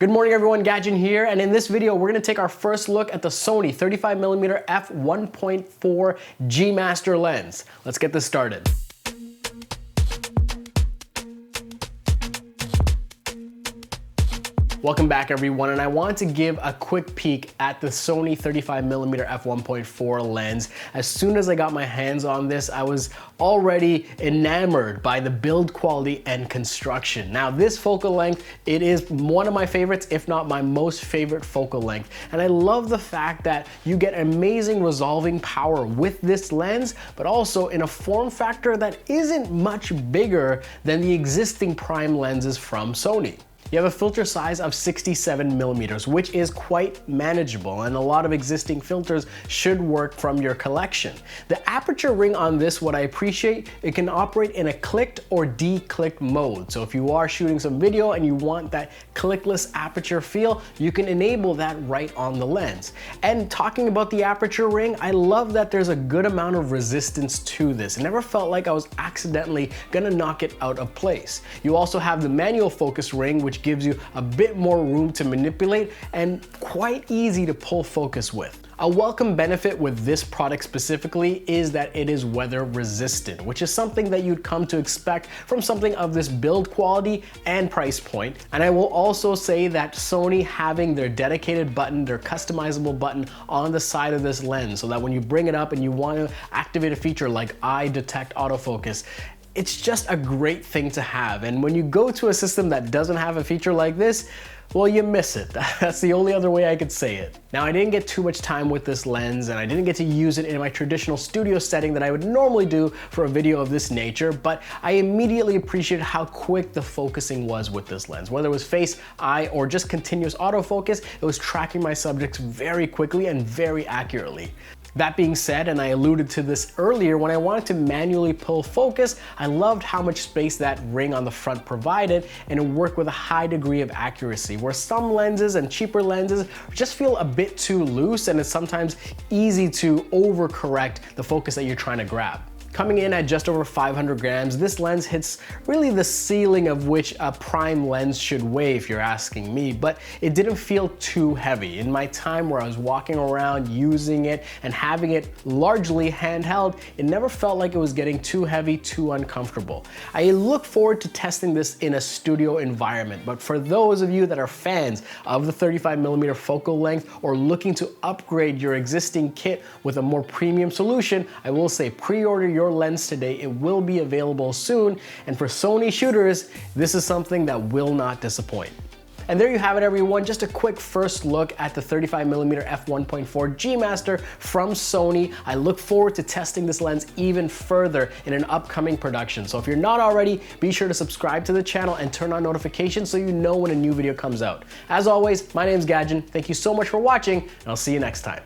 Good morning everyone, Gadget here, and in this video we're going to take our first look at the Sony 35mm F1.4 G Master lens. Let's get this started. Welcome back everyone, and I want to give a quick peek at the Sony 35mm F1.4 lens. As soon as I got my hands on this, I was already enamored by the build quality and construction. Now this focal length, it is one of my favorites, if not my most favorite focal length. And I love the fact that you get amazing resolving power with this lens, but also in a form factor that isn't much bigger than the existing prime lenses from Sony. You have a filter size of 67mm, which is quite manageable, and a lot of existing filters should work from your collection. The aperture ring on this, what I appreciate, it can operate in a clicked or de-clicked mode. So if you are shooting some video and you want that clickless aperture feel, you can enable that right on the lens. And talking about the aperture ring, I love that there's a good amount of resistance to this. It never felt like I was accidentally gonna knock it out of place. You also have the manual focus ring, which gives you a bit more room to manipulate and quite easy to pull focus with. A welcome benefit with this product specifically is that it is weather resistant, which is something that you'd come to expect from something of this build quality and price point. And I will also say that Sony having their dedicated button, their customizable button on the side of this lens, so that when you bring it up and you want to activate a feature like eye detect autofocus, it's just a great thing to have. And when you go to a system that doesn't have a feature like this, well, you miss it. That's the only other way I could say it. Now, I didn't get too much time with this lens, and I didn't get to use it in my traditional studio setting that I would normally do for a video of this nature, but I immediately appreciated how quick the focusing was with this lens. Whether it was face, eye, or just continuous autofocus, it was tracking my subjects very quickly and very accurately. That being said, and I alluded to this earlier, when I wanted to manually pull focus, I loved how much space that ring on the front provided, and it worked with a high degree of accuracy, where some lenses and cheaper lenses just feel a bit too loose, and it's sometimes easy to overcorrect the focus that you're trying to grab. Coming in at just over 500 grams, this lens hits really the ceiling of which a prime lens should weigh if you're asking me, but it didn't feel too heavy. In my time where I was walking around using it and having it largely handheld, it never felt like it was getting too heavy, too uncomfortable. I look forward to testing this in a studio environment, but for those of you that are fans of the 35mm focal length or looking to upgrade your existing kit with a more premium solution, I will say pre-order your lens today. It will be available soon, and for Sony shooters, this is something that will not disappoint. And there you have it everyone, just a quick first look at the 35mm F1.4 G Master from Sony. I look forward to testing this lens even further in an upcoming production. So if you're not already, be sure to subscribe to the channel and turn on notifications so you know when a new video comes out. As always, my name is Gadget. Thank you so much for watching, and I'll see you next time.